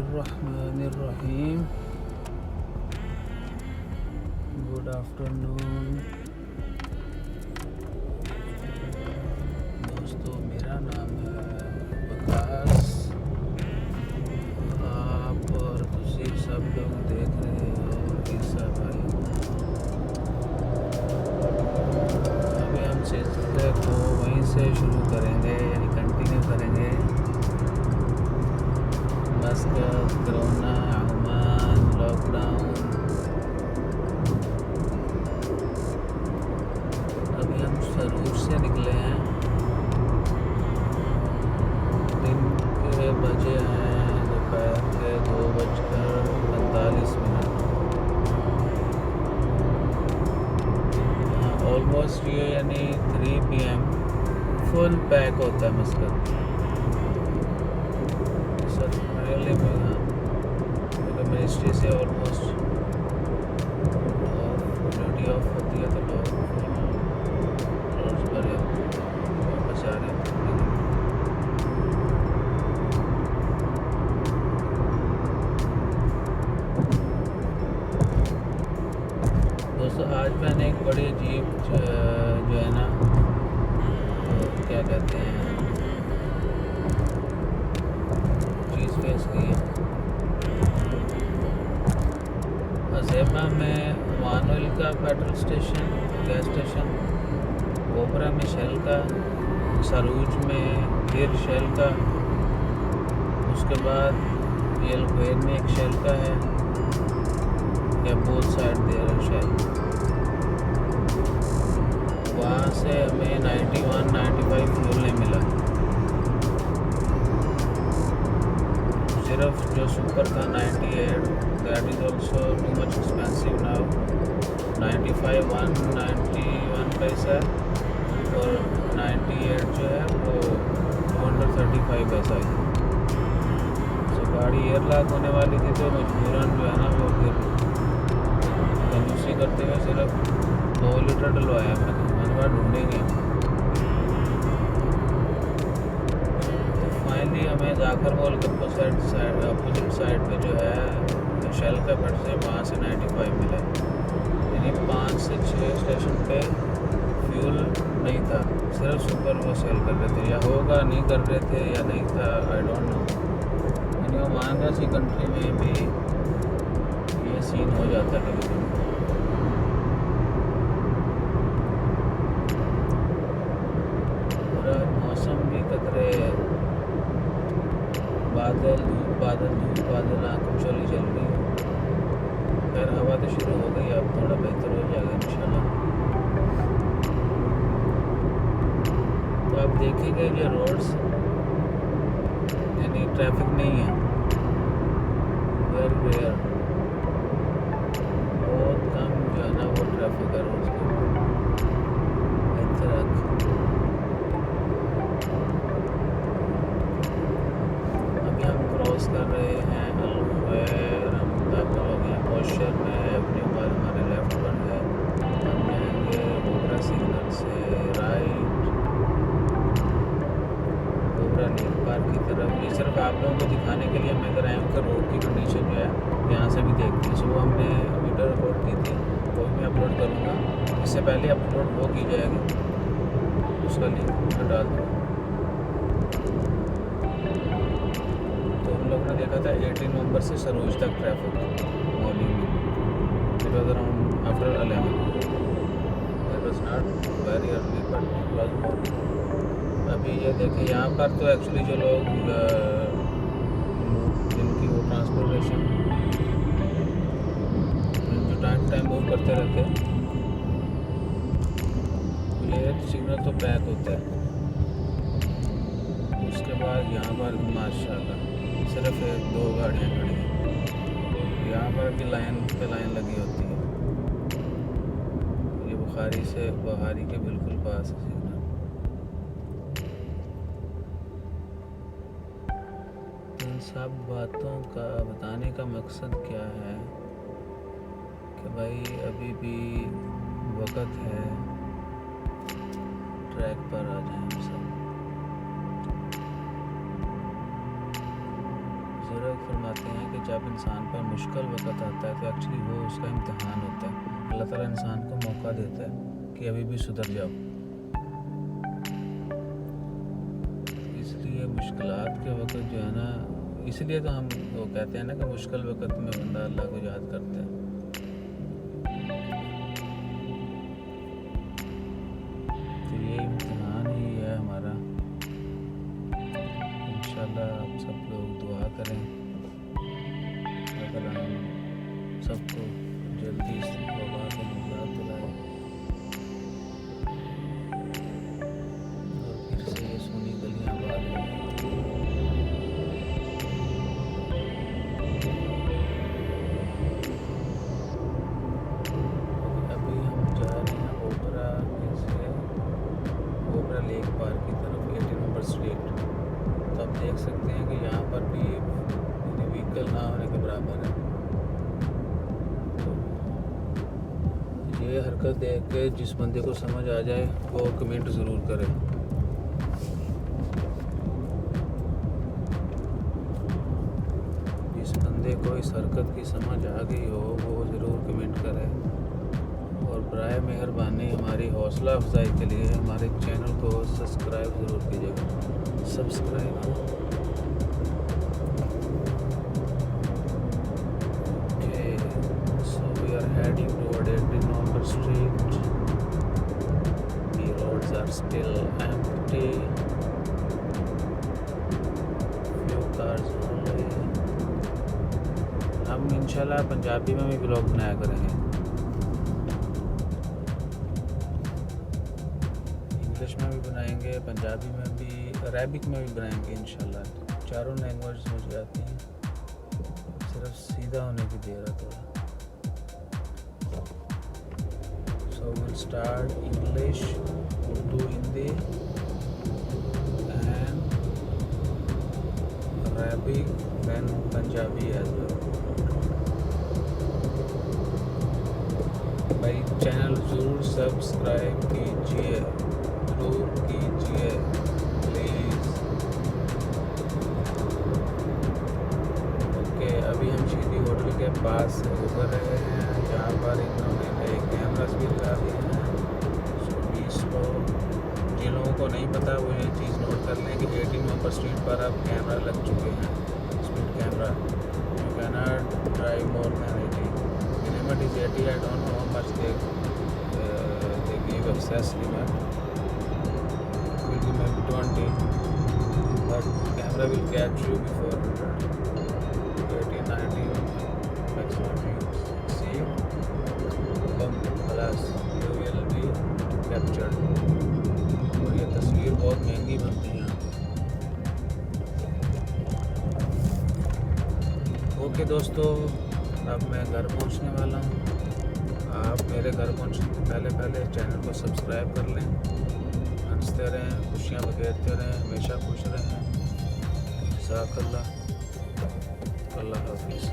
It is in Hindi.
Bismillahirrahmanirrahim. Good afternoon दोस्तों, मेरा नाम है वकास। आप और तुसी सब लोग देख रहे हो ईसा भाई। अभी हम सिलसिले को वहीं से शुरू करेंगे, यानी कंटिन्यू करेंगे। मस्कत, कोरोना, ओमान, लॉकडाउन। अभी हम सरूर से निकले हैं। दिन के बजे हैं दोपहर के 2:45। ऑलमोस्ट ये यानी 3 PM फुल पैक होता है मस्कत। रियली में मिनिस्ट्री से ऑलमोस्ट ड्यूटी ऑफ होती है, तो लोग रोज भरे वापस आ रहे हैं। दोस्तों, आज मैंने एक बड़ी अजीब जो है ना, तो क्या कहते हैं, चीज़ फेस की है। अज़ेबा में वान ऑयल का petrol station, gas station, Obra में शेल का, सरूज में फिर शेल का, उसके बाद येलवेर में एक शेल का है, या बोथ साइड देर शेल। वहाँ से हमें 91-95 फ्यूल नहीं मिला। सिर्फ जो सुपर था 98, that is also too much expensive now. 95 191 पैसा, और 98 जो है वो 235 पैसा है। तो गाड़ी 1 लाख होने वाली थी, तो मजबूरन जो है ना वो फिर कंजूसी करते हुए सिर्फ 2 लीटर डलवाया। मैंने बार ढूंढेंगे। फाइनली हमें जाखर मॉल के अपोजिट साइड पे जो है शेल का पेट से, वहाँ से 95 मिला। यानी 5 से 6 स्टेशन पे फ्यूल नहीं था, सिर्फ सुपर वो सेल कर रहे थे, या होगा नहीं कर रहे थे या नहीं था, आई डोंट नो। यानी ओमान जैसी कंट्री में भी ये सीन हो जाता है कभी कभी। मौसम भी कतरे बादल धूप, आँखों चली चल रही है। खैर, हवा तो शुरू हो गई, अब थोड़ा बेहतर हो जाएगा इंशाल्लाह। तो आप देखेंगे ये रोड्स यानी ट्रैफिक नहीं है, वेरी रेयर, बहुत कम जो है ना वो ट्रैफिक है रोड्स के ऊपर। अभी हम क्रॉस कर रहे हैं अलखैर, हम दाखिल हो गए हैं मोशर में। एवेन्यू पर हमारे लेफ्ट पर है, हम जाएंगे ओबरा सिग्नल से राइट, ओबरा नील पार्क की तरफ। ये सिर्फ आप लोगों को दिखाने के लिए मैं इधर आया हूँ कि रोड की कंडीशन जो है यहाँ से भी देखते हैं। सुबह हमने वीडियो रिकॉर्ड की थी, वो भी मैं अपलोड करूँगा। इससे पहले अपलोड वो की जाएगी, उसका लिंक मैं डाल दूँगा। तो हम लोगों ने देखा था 18 नवंबर से सरूज तक ट्रैफिक मॉर्निंग में। It was around after 11। It was not very early but it was morning. अभी ये देखें, यहाँ पर तो एक्चुअली जो लोग जिनकी वो ट्रांसपोर्टेशन जो टाइम मूव करते रहते हैं, ये सिग्नल तो पैक होता है। उसके बाद यहाँ पर माशाल्लाह सिर्फ 1-2 गाड़ियाँ खड़ी हैं। यहाँ पर भी लाइन पे लाइन लगी होती है। ये बुखारी से बुहारी के बिल्कुल पास है सिग्नल। इन सब बातों का बताने का मकसद क्या है कि भाई अभी भी वक्त है, ट्रैक पर आ जाएं हम सब। बुजुर्ग फरमाते हैं कि जब इंसान पर मुश्किल वक्त आता है तो एक्चुअली वो उसका इम्तिहान होता है। अल्लाह ताला इंसान को मौका देता है कि अभी भी सुधर जाओ। इसलिए मुश्किलात के वक्त जो है ना, इसलिए तो हम वो कहते हैं ना कि मुश्किल वक्त में बंदा अल्लाह को याद करता है। तो ये इम्तिहान ही है हमारा। इंशाल्लाह आप सब लोग दुआ करें अगर हम सबको जल्दी इस वबा से निजात दिलाए और फिर से ये सोनी गलियां आबाद हों। अभी हम जा रहे हैं ओबरा से ओबरा लेक पार्क की तरफ, 18 नंबर स्ट्रीट। तो आप देख सकते हैं कि यहाँ पर भी व्हीकल ना होने के बराबर है। तो ये हरकत देख के जिस बंदे को समझ आ जाए वो कमेंट ज़रूर करे। जिस बंदे को इस हरकत की समझ आ गई हो वो ज़रूर कमेंट करे। और बराए मेहरबानी हमारी हौसला अफजाई के लिए हमारे चैनल को सब्सक्राइब ज़रूर कीजिएगा। Subscribe heading toward 18 November Street. The roads are still empty. Few cars only. हम इंशाल्लाह पंजाबी में भी ब्लॉग बनाया करेंगे, इंग्लिश में भी बनाएंगे, पंजाबी में भी, अरेबिक में भी बनाएंगे इंशाल्लाह। चारों लैंग्वेज मुझे आती हैं, सिर्फ सीधा होने की देर है थोड़ा। So we'll start English, Urdu, Hindi and Arabic, then Punjabi as well. भाई चैनल ज़रूर सब्सक्राइब कीजिए, ज़रूर कीजिए प्लीज़। ओके, अभी हम शीदी होटल के पास उतर रहे हैं जहाँ पर इन्होंने नए कैमरास भी लगा दिए हैं। तो जिन लोगों को नहीं पता वो ये चीज़ नोट कर लें कि 18 नंबर स्ट्रीट पर अब कैमरा लग चुके हैं, speed camera. You can not drive more than 80, the limit is 80. I don't know how much they give access limit. It will be maybe 20, but camera will catch you before 100, 80, 90 maximum you see. Plus you will be captured. और ये तस्वीर बहुत महंगी बनती है। ओके दोस्तों, अब मैं घर पहुंचने वाला हूं। आप मेरे घर पहुंचने से पहले चैनल को सब्सक्राइब कर लें। हंसते रहें, खुशियाँ बखेरते रहें, हमेशा खुश रहें। जज़ाकल्लाह, अल्लाह हाफिज़।